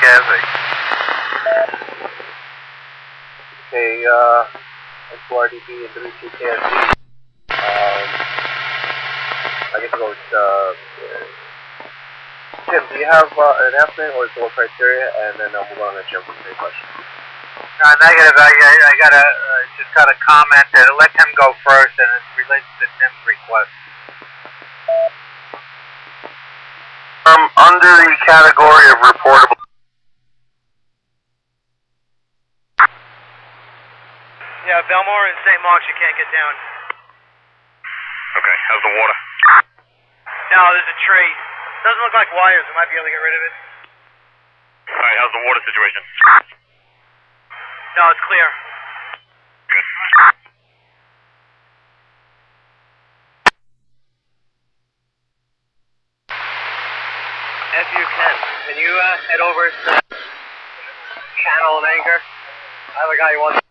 Cassie. Okay, X2RDB and 32 KSC. I guess we'll go Tim, do you have an estimate or is it criteria? And then we'll go on to Jim for the question. Negative. I gotta just got a comment that let him go first, and it relates to Tim's request. Under the category of reportable. Yeah, Bellmore and St. Mark's, you can't get down. Okay, how's the water? No, there's a tree. Doesn't look like wires. We might be able to get rid of it. Alright, how's the water situation? No, it's clear. Good. If you can you head over to Channel and Anchor? I have a guy who wants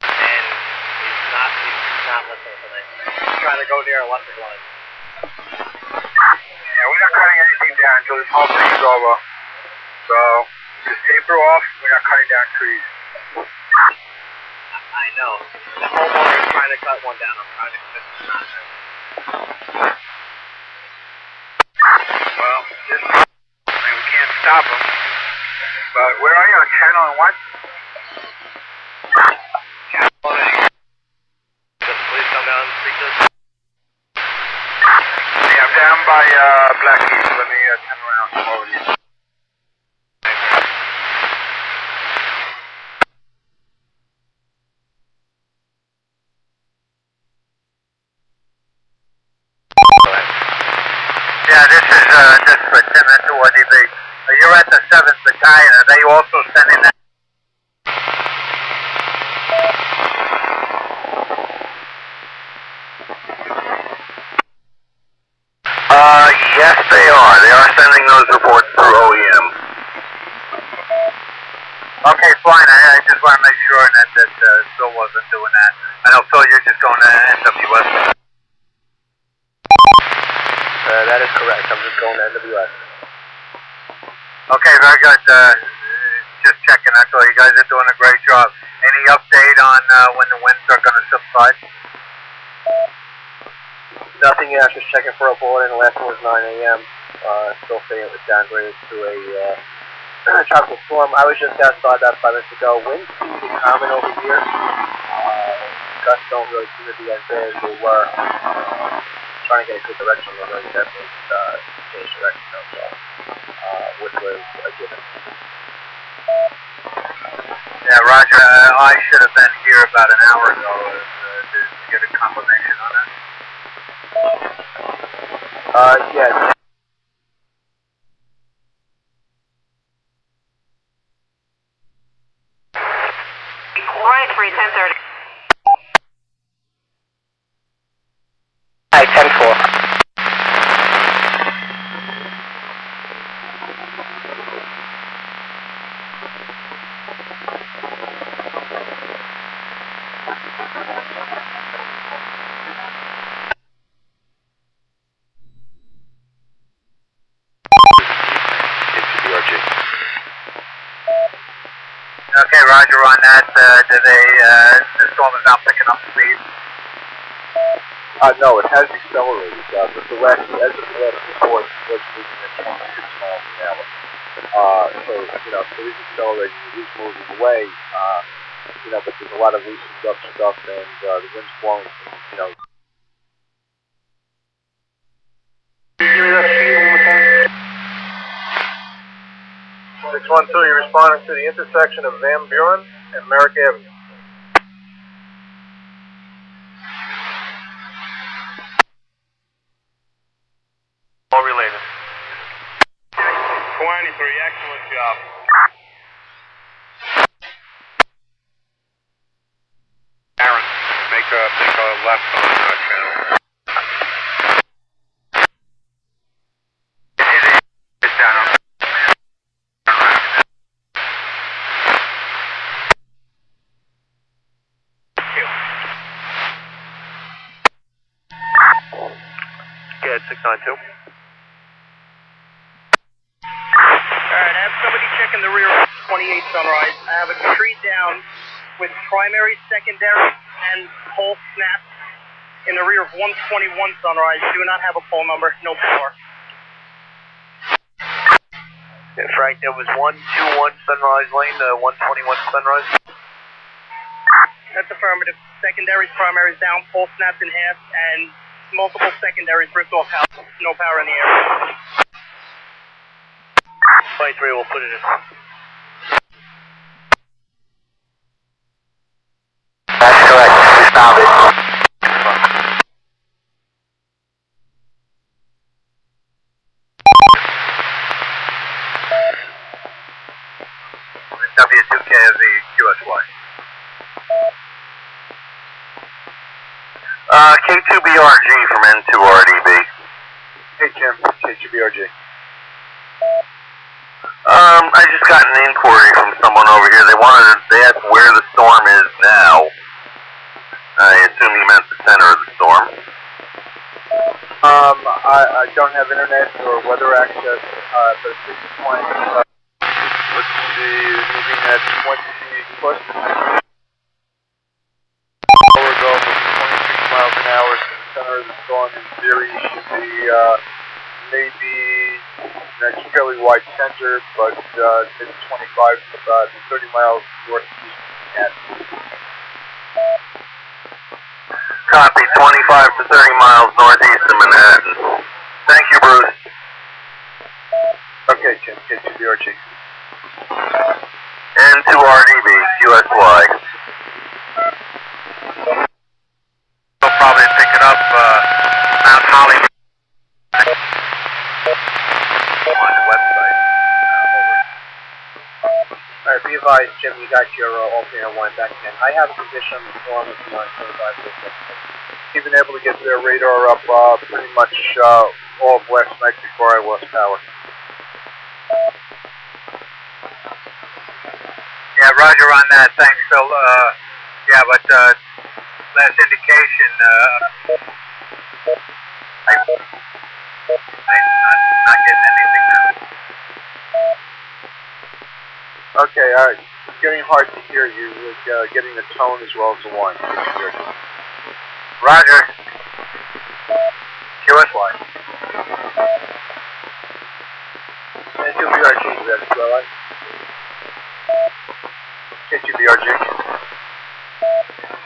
and he's not listening tonight. He's trying to go near electric lines. Yeah, we're not cutting anything down until this whole thing is over. So, just taper off, we're not cutting down trees. I know. The homeowner is trying to cut one down. I'm trying to convince him not to. Well, we can't stop them. But where are you, on channel and what? Channel and Anchor. Please come down and speak to us. Yeah, I'm down by Blackheath. Let me turn around over to you. Yeah, this is for Tim and ODB. You're at the 7th Battalion. Are they also sending that? Yes, they are. They are sending those reports through OEM. Okay, fine. I just want to make sure that Phil wasn't doing that. I know, Phil, you're just going to NWS. That is correct. I'm just going to NWS. Okay, very good. Just checking. That's all. You guys are doing a great job. Any update on when the winds are going to subside? Nothing yet. Just checking for a bulletin. The last one was 9 a.m. Still saying it was downgraded to a tropical storm. I was just outside that 5 minutes ago. Winds seem to be common over here. Gusts don't really seem to be as bad as they were. Trying to get a good direction. They're really definitely changed direction. So, which was a given. Yeah, Roger. I should have been here about an hour ago to get a confirmation on that. Yeah. Quiet 3, 10:30. Hi, 10-4. Okay, Roger on that. The storm is now picking up speed. No, it has accelerated. As of the last report, it was moving at 26 miles an hour. So it is accelerating. It is moving away. But there's a lot of loosened up stuff, and the wind's blowing. Give me that speed one more time. 612, you're responding to the intersection of Van Buren and Merrick Avenue. All related. 23, excellent job. Aaron, make a left on channel. It's down on. Get 692. Alright, sunrise. I have a tree down with primary, secondary, and pole snap in the rear of 121 sunrise. Do not have a pole number, no power. Yeah, Frank, there was 121 Sunrise Lane, 121 Sunrise. That's affirmative. Secondaries, primaries down, pole snaps in half, and multiple secondaries ripped off power. No power in the area. 23, we'll put it in. That's correct. We found it. W2K of the QSY. K2BRG from N2RDB. Hey, Jim. K2BRG. I just got an inquiry from someone over here. They asked where the storm is now. I assume he meant the center of the storm. I don't have internet or weather access, but at this point, let's see, moving at 20 foot. Lower go with 26 miles an hour, so the center of the storm in theory should be, maybe next fairly wide center, but maybe 25 to 30 miles northeast at. Copy, 25 to 30 miles northeast of Manhattan. Thank you, Bruce. Okay, Jim, K2BRG. N2RDB, QSY. They'll probably pick it up, Mount Holly. On the website. Alright, be advised, Jim, you got your alternator one back again. I have a position on the storm if you want to 25 even able to get their radar up pretty much all of last night before I lost power. Yeah, roger on that. Thanks, Phil. Yeah, but last indication, I'm not getting anything now. Okay, alright. It's getting hard to hear you with getting the tone as well as the line. Roger. QSY. K2BRG, is that well? K2BRG.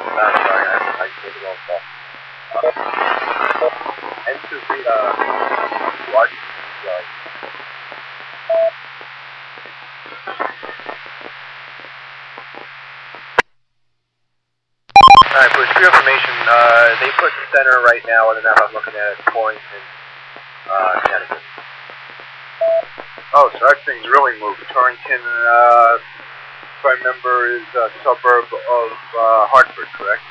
Sorry, I gave it all off. N2B, what? Alright, Bruce, for your information, they put center right now on the map I'm looking at Torrington, Connecticut. Oh, so that thing's really moved. Torrington, if I remember, is a suburb of Hartford, correct?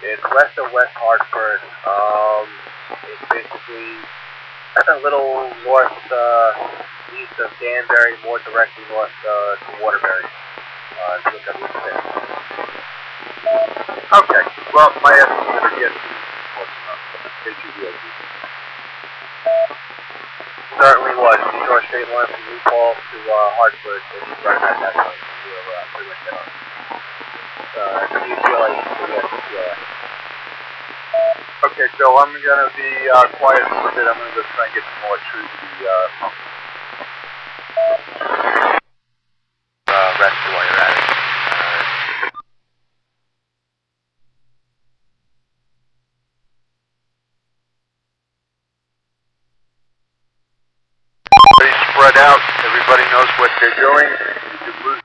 It's west of West Hartford. It's basically a little north east of Danbury, more directly north to Waterbury. Okay, well, my estimate would get close enough. Certainly was. If you draw a straight line from New Paltz to Hartford, it's right at that point. You're pretty much dead on. Okay, so I'm going to be quiet for a bit. I'm going to go try and get some more electricity rescue while you're at it. Spread out. Everybody knows what they're doing. You can lose.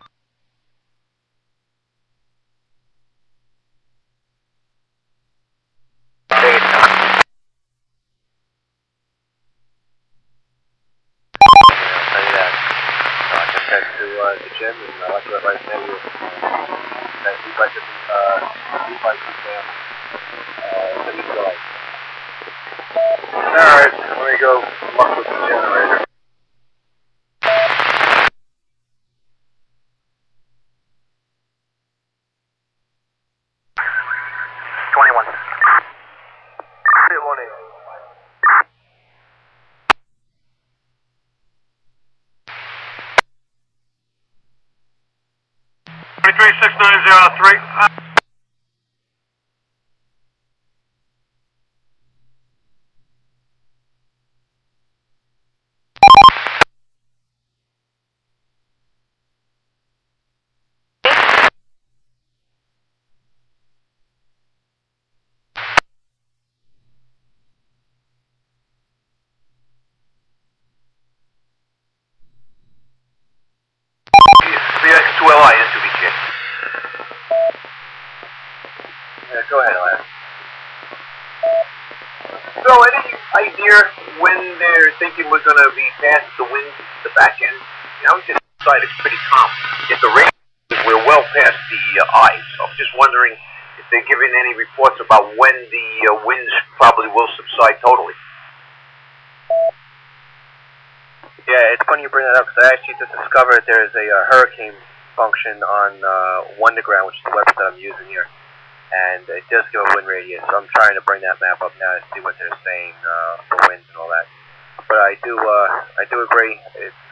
To Jim and I'll let you right now that we like alright, let me go muck with the generator. 36903. BX2LI into VJ. Yeah, go ahead, Alex. So, any idea when they're thinking we're going to be past the wind, the back end? You know, just side it's pretty calm. If the rain, we're well past the ice. So I'm just wondering if they're giving any reports about when the winds probably will subside totally. Yeah, it's funny you bring that up because I actually just discovered there's a hurricane function on Wonderground, which is the website I'm using here, and it does give a wind radius. So I'm trying to bring that map up now to see what they're saying for winds and all that. But I do agree,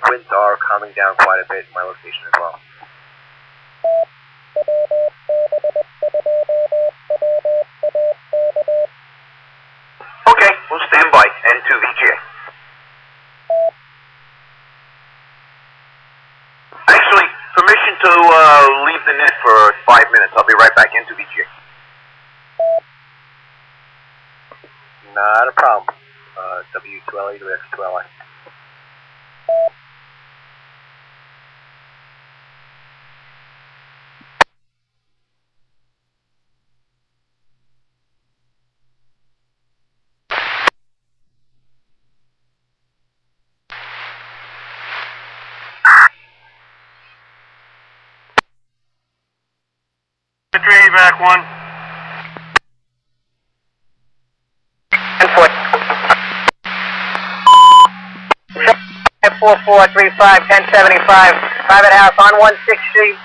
winds are calming down quite a bit in my location as well. Okay, we'll stand by. N2 VGA. Actually, permission to leave the net for 5 minutes. I'll be right back into VGA. Not a problem. W2LA to X2LI. Back one. 4435 1075 private house on 16th Street,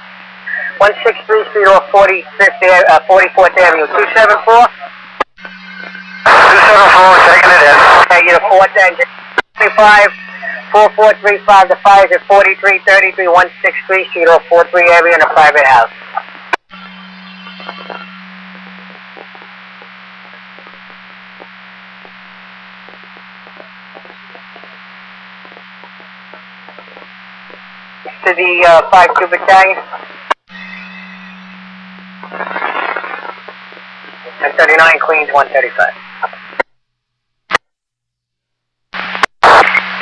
163rd Street off 44th Avenue. 274. 274, taking it in. Okay, you're the fourth engine. 25 4435. The fire's at 4333 163rd Street off 43 Avenue in a private house. To the 5-2 battalion. 1039 Queens 135.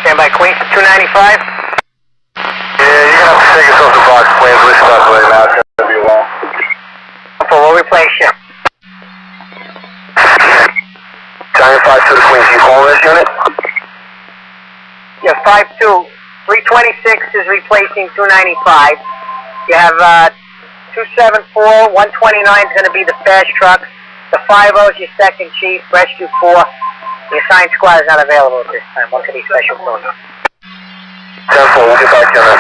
Stand by Queens 295. Yeah, you're gonna have to take us off the box plans. We're stuck right now. It's gonna be long. We'll replace you. Giant 5-2 to Queens. You call this unit? Yeah, 5-2. 326 is replacing 295. You have 274, 129 is going to be the fast truck. The 50 is your second chief, rescue 4. The assigned squad is not available at this time. What could be special for you? 10-4, we'll get back to you.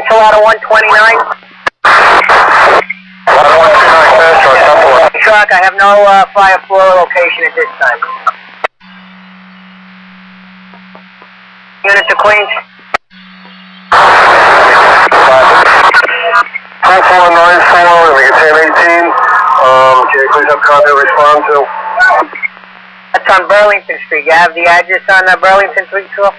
So out of 129. Truck, I have no fire floor location at this time. Unit to Queens. 4494, we can take 18. Can you please have contact respond to? That's on Burlington Street. You have the address on Burlington Street, too?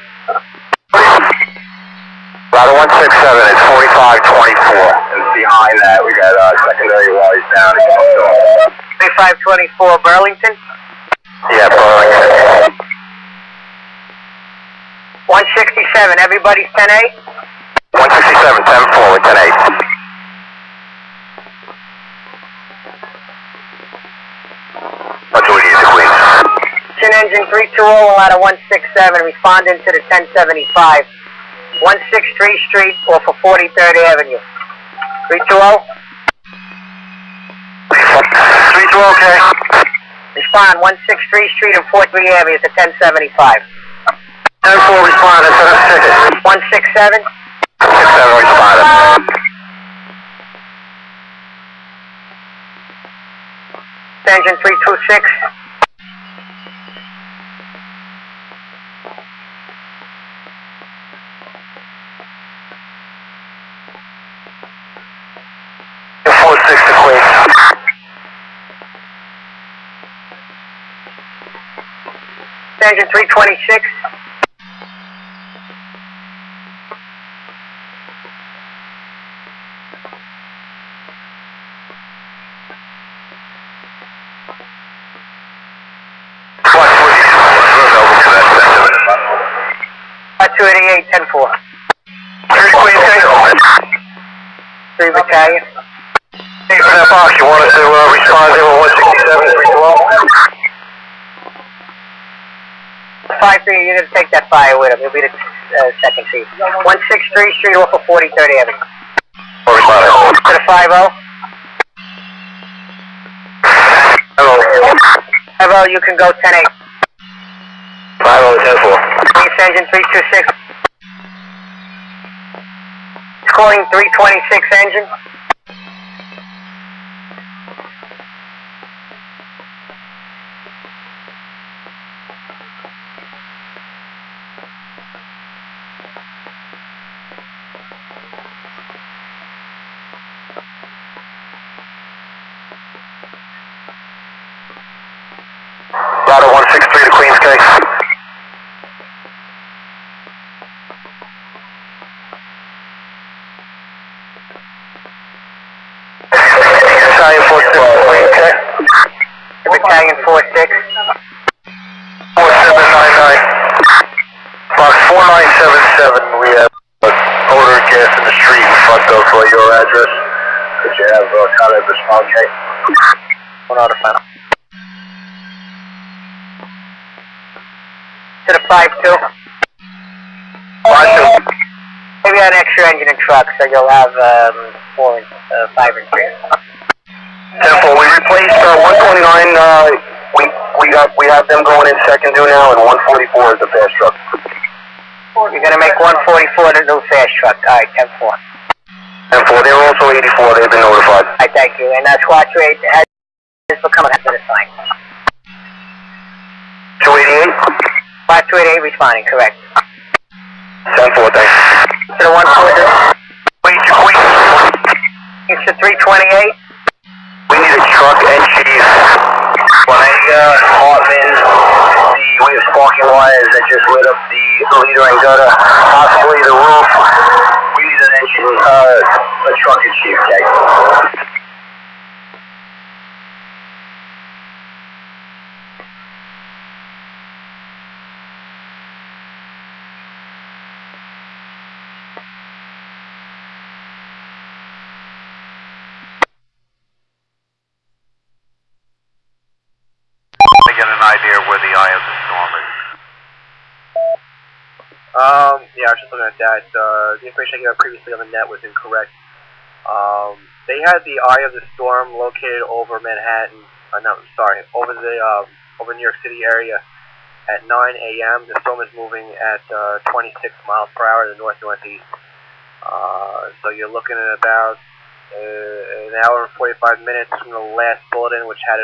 Ladder 167, it's 4524. And behind that, we got secondary wires down. 3524 Burlington. Yeah, Burlington. 167, everybody's 10-8? 167, 10-4 with 10-8. What do we need to Queens? Chin engine 320 out of 167, responding to the 1075. 163 Street off of 43rd Avenue. 320? 320, okay. Respond, 163 Street and 43 Avenue to 1075. 10-4, respond, that's a ticket. 167? 67, respond. Engine 326. engine 326. Flight 288, 10-4. 3 battalion. Hey, for that box, you want us to respond to 167, 312? 5-3, you're going to take that fire with him. You'll be the second chief. 163 Street off of 43rd Avenue. To the 50. Hello. 50, you can go 10-8. 50, 10-4. Police engine 326. It's calling 326 engine. Ladder 163 to Queens Cake. Battalion 46, Queens Cake. Battalion 46. 4799. Box 4977, we have odor gas in the street in front of your address. Could you have kind of response, okay? 1 out of 5. To the 52. 52. Maybe an extra engine and truck, so you'll have 5 and 3. 10-4, we replaced 129, we have them going in second due now, and 144 is the fast truck. You're going to make 144 the new fast truck. All right, 10-4. 10-4, they're also 84, they've been notified. All right, thank you. And Squad 28 has become after the sign. 288? Squad 288 responding, correct. 10-4, thanks. To the 140. Wait, It's the 328. we need a truck and chief. Hartman, we have sparking wires that just lit up the leader and gutter, possibly the roof. We need an engine, a truck and chief, okay? Get an idea where the eye of the storm is. Yeah, I was just looking at that. The information I gave out previously on the net was incorrect. They had the eye of the storm located over Manhattan, over the over New York City area at 9 a.m. The storm is moving at 26 miles per hour to the north-northeast. So you're looking at about an hour and 45 minutes from the last bulletin, which had it